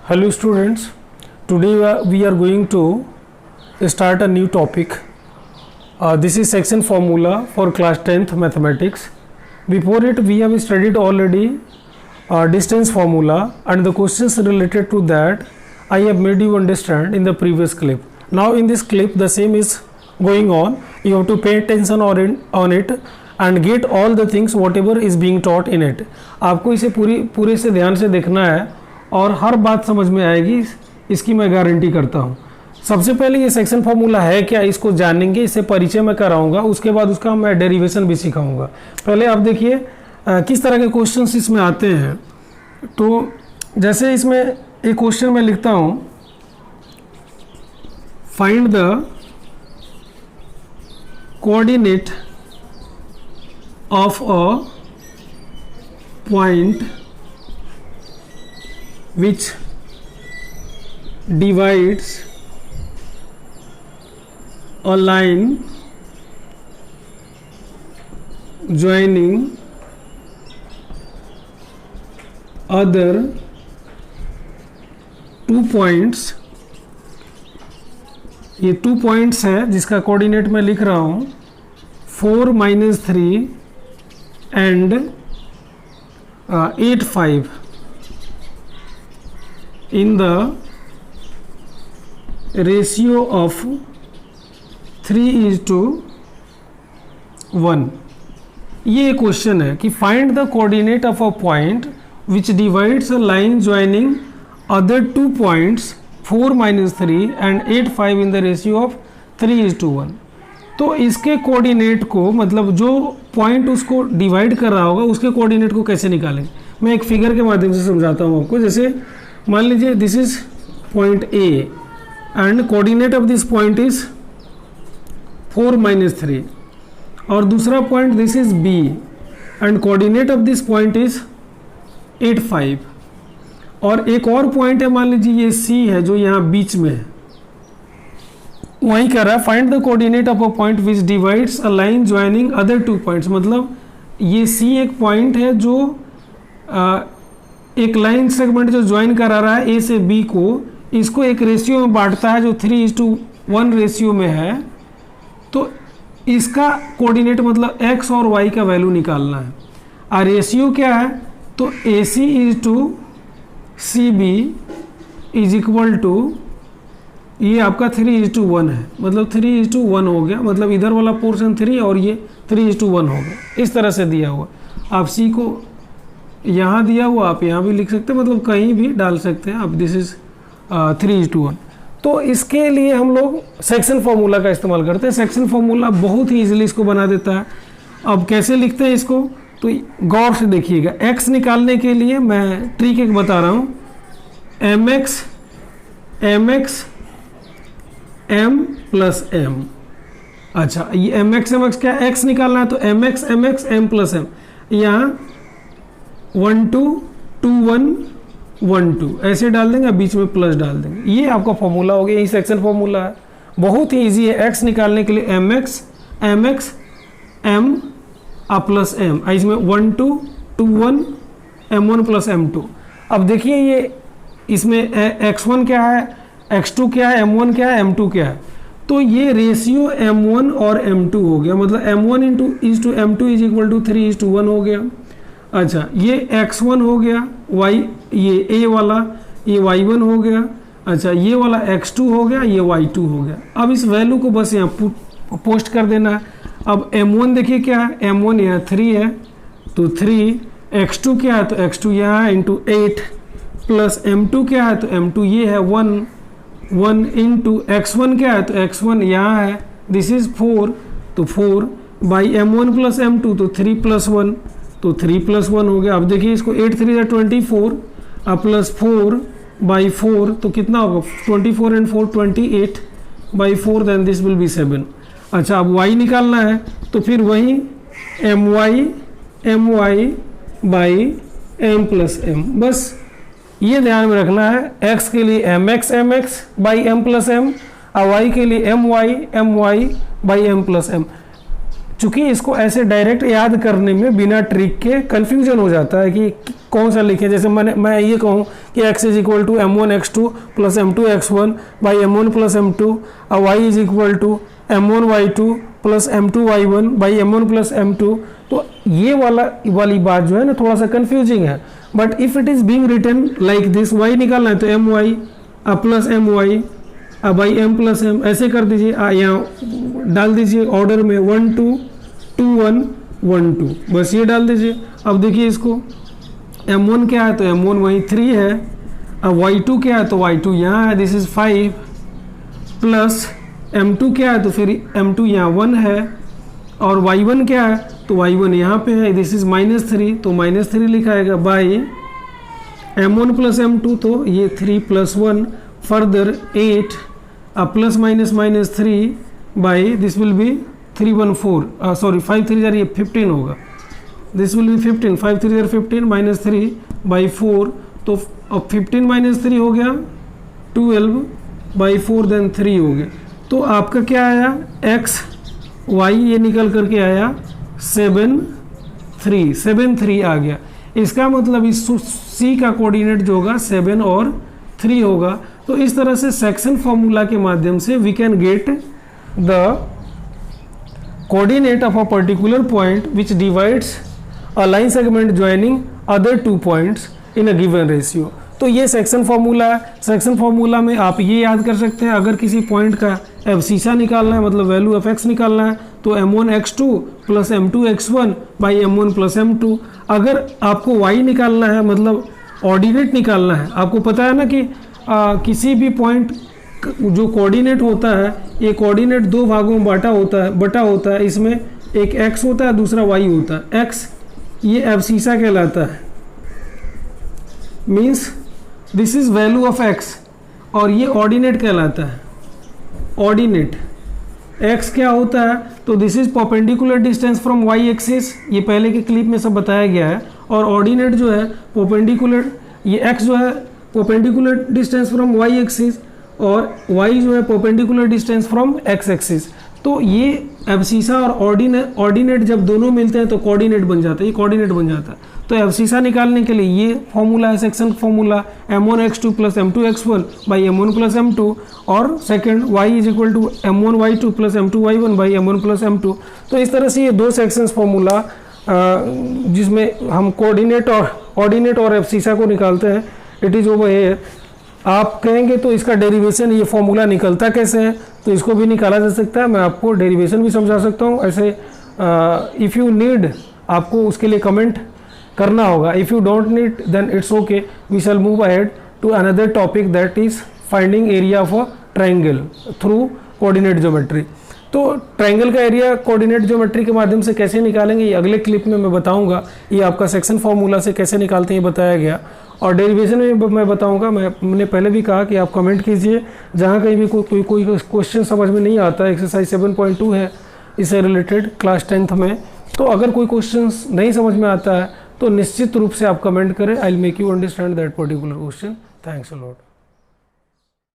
Hello students, today we are going to start a new topic. This is section formula for class 10th mathematics. Before it we have studied already distance formula and the questions related to that I have made you understand in the previous clip. Now in this clip the same is going on. You have to pay attention on it and get all the things whatever is being taught in it. आपको इसे पूरे से ध्यान से देखना है और हर बात समझ में आएगी, इसकी मैं गारंटी करता हूँ। सबसे पहले ये सेक्शन फार्मूला है क्या, इसको जानेंगे, इससे परिचय मैं कराऊंगा, उसके बाद उसका मैं डेरिवेशन भी सिखाऊंगा। पहले आप देखिए किस तरह के क्वेश्चंस इसमें आते हैं। तो जैसे इसमें एक क्वेश्चन मैं लिखता हूँ, find the coordinate of a point which divides a line joining other two points। ये 2 पॉइंट्स है जिसका कोऑर्डिनेट मैं लिख रहा हूँ 4 - 3 and 8 5 in the ratio of 3:1। ये क्वेश्चन है कि find the coordinate of a point which divides a line joining other 2 points 4 - 3 and 8 5 in the ratio of 3:1। तो इसके कोऑर्डिनेट को, मतलब जो पॉइंट उसको डिवाइड कर रहा होगा उसके कोऑर्डिनेट को कैसे निकालेंगे, मैं एक फिगर के माध्यम से समझाता हूँ आपको। जैसे मान लीजिए this is point A and coordinate of this point is 4 - 3 और दूसरा point this is B and coordinate of this point is 8 5 और एक और पॉइंट है, मान लीजिए ये सी है जो यहाँ बीच में है। वही कह रहा है find the coordinate of a point which divides a line joining other 2 points. मतलब ये सी एक पॉइंट है जो एक लाइन सेगमेंट जो ज्वाइन करा रहा है ए से बी को, इसको एक रेशियो में बांटता है जो 3:1 रेशियो में है। तो इसका कोऑर्डिनेट मतलब एक्स और वाई का वैल्यू निकालना है। और रेशियो क्या है, तो A C is to C B is equal to, ये आपका 3:1 है, मतलब 3:1 हो गया, मतलब इधर वाला पोर्शन 3 और ये 3:1 हो गया। इस तरह से दिया हुआ, आप सी को यहाँ दिया हुआ आप यहाँ भी लिख सकते हैं, मतलब कहीं भी डाल सकते हैं आप। This is 3:1। तो इसके लिए हम लोग सेक्शन फार्मूला का इस्तेमाल करते हैं। सेक्शन फार्मूला बहुत ही इजीली इसको बना देता है। अब कैसे लिखते हैं इसको, तो गौर से देखिएगा। एक्स निकालने के लिए मैं ट्रिक एक बता रहा हूँ, M X M plus M. अच्छा, ये एम एक्स क्या, एक्स निकालना है तो M X M plus M, यहाँ 1 2 2 1 1 2 ऐसे डाल देंगे, बीच में प्लस डाल देंगे। ये आपका फॉर्मूला हो गया, यही सेक्शन फॉर्मूला है। बहुत ही इजी है। एक्स निकालने के लिए M X M plus M, इसमें 1 2 2 1 m1 प्लस m2। अब देखिए ये इसमें x1 क्या है, x2 क्या है, m1 क्या है, m2 क्या है। तो ये रेशियो m1 और m2 हो गया, मतलब m1 is to m2 is equal to 3:1 हो गया। अच्छा, ये x1 हो गया, y ये a वाला, ये y1 हो गया। अच्छा, ये वाला x2 हो गया, ये y2 हो गया। अब इस वैल्यू को बस यहाँ पोस्ट कर देना है। अब m1 देखिए क्या है, m1 यहाँ 3 है तो 3, x2 क्या है तो x2 यहाँ है इंटू 8 प्लस m2 क्या है तो m2 ये है 1 इंटू x1 क्या है तो x1 यहाँ है, दिस इज 4 तो 4 बाई m1 प्लस m2 तो 3 + 1 तो 3 + 1 हो गया। अब देखिए इसको 8 3 24 अब प्लस 4 बाई 4 तो कितना होगा, 24 and 4 28 by 4, then this will be 7। अच्छा, अब y निकालना है तो फिर वही my by m plus m। बस ये ध्यान में रखना है, x के लिए mx by m plus m और y के लिए my by m plus m। चूंकि इसको ऐसे डायरेक्ट याद करने में बिना ट्रिक के कन्फ्यूजन हो जाता है कि कौन सा लिखें। जैसे मैं ये कहूँ कि x is equal to m1x2 plus m2x1 by m1 plus m2 और y is equal to m1y2 plus m2y1 by m1 plus m2, तो ये वाली बात जो है ना थोड़ा सा कन्फ्यूजिंग है। But if it is being written like this, y निकालना है तो my plus my by m plus m ऐसे कर दीजिए, यहाँ डाल दीजिए ऑर्डर में 1 2 2 1 1 2, बस ये डाल दीजिए। अब देखिए इसको m1 क्या है तो m1 वही 3 है, अब y2 क्या है तो y2 यहाँ है, दिस इज 5 प्लस m2 क्या है तो फिर m2 यहाँ 1 है, और y1 क्या है तो y1 यहाँ पे है, दिस इज -3 तो -3 लिखाएगा बाई m1 प्लस m2 तो ये 3 plus 1 further 8 plus minus -3 by this will B 3 1 4 sorry 5 3 jar ये 15 होगा, this will B 15 5 3 jar 15 minus 3 by 4, तो अब 15 माइनस 3 हो गया 12 बाई 4 देन 3 हो गया। तो आपका क्या आया x y ये निकल करके आया 7 3 आ गया। इसका मतलब इस C का कोऑर्डिनेट जो होगा 7 और 3 होगा। तो इस तरह से सेक्शन फॉर्मूला के माध्यम से we can get the coordinate of a particular point which divides a line segment joining other 2 points in a given ratio. तो ये सेक्शन फॉर्मूला है। सेक्शन फॉर्मूला में आप ये याद कर सकते हैं, अगर किसी पॉइंट का एब्सिसा निकालना है मतलब वैल्यू ऑफ x निकालना है तो m1x2 plus m2x1 by m1 plus m2। अगर आपको y निकालना है मतलब ऑर्डिनेट निकालना है, आपको पता है ना कि किसी भी पॉइंट जो कोऑर्डिनेट होता है, ये कोऑर्डिनेट 2 भागों में बटा होता है। इसमें एक x होता है दूसरा y होता है। x ये एब्सिसा कहलाता है, means this is value of x, और ये ऑर्डिनेट कहलाता है। ऑर्डिनेट x क्या होता है तो this is perpendicular distance from y axis, ये पहले के क्लिप में सब बताया गया है। और ऑर्डिनेट जो है परपेंडिकुलर, ये x जो है perpendicular distance from y axis और y जो है perpendicular distance from x axis. तो ये एब्सिसा और ऑर्डिनेट जब दोनों मिलते हैं तो कोऑर्डिनेट बन जाता है, ये कोऑर्डिनेट बन जाता है। तो एब्सिसा निकालने के लिए ये फॉर्मूला है section formula m1x2 plus m2x1 by m1 plus m2, और second y is equal to m1y2 plus m2y1 by m1 plus m2। तो इस तरह से ये 2 सेक्शंस फॉर्मूला जिसमें हम कोऑर्डिनेट और ऑर्डिनेट और एब्सिसा को निकालते हैं, इट इज़ ओवर हियर। आप कहेंगे तो इसका डेरिवेशन ये फॉर्मूला निकलता कैसे है, तो इसको भी निकाला जा सकता है। मैं आपको डेरिवेशन भी समझा सकता हूँ ऐसे। इफ़ यू नीड आपको उसके लिए कमेंट करना होगा, if you don't need then it's okay, we shall move ahead to another topic that is finding area of a triangle through coordinate geometry. तो ट्रायंगल का एरिया कोऑर्डिनेट ज्योमेट्री के माध्यम से कैसे निकालेंगे ये अगले क्लिप में मैं बताऊंगा। ये आपका सेक्शन फॉर्मूला से कैसे निकालते हैं ये बताया गया, और डेरिवेशन में मैं बताऊंगा। मैंने पहले भी कहा कि आप कमेंट कीजिए जहाँ कहीं भी कोई क्वेश्चन समझ में नहीं आता। एक्सरसाइज 7.2 है इससे रिलेटेड क्लास 10th में। तो अगर कोई क्वेश्चन नहीं समझ में आता है तो निश्चित रूप से आप कमेंट करें, I will make you understand that particular question. Thanks a lot.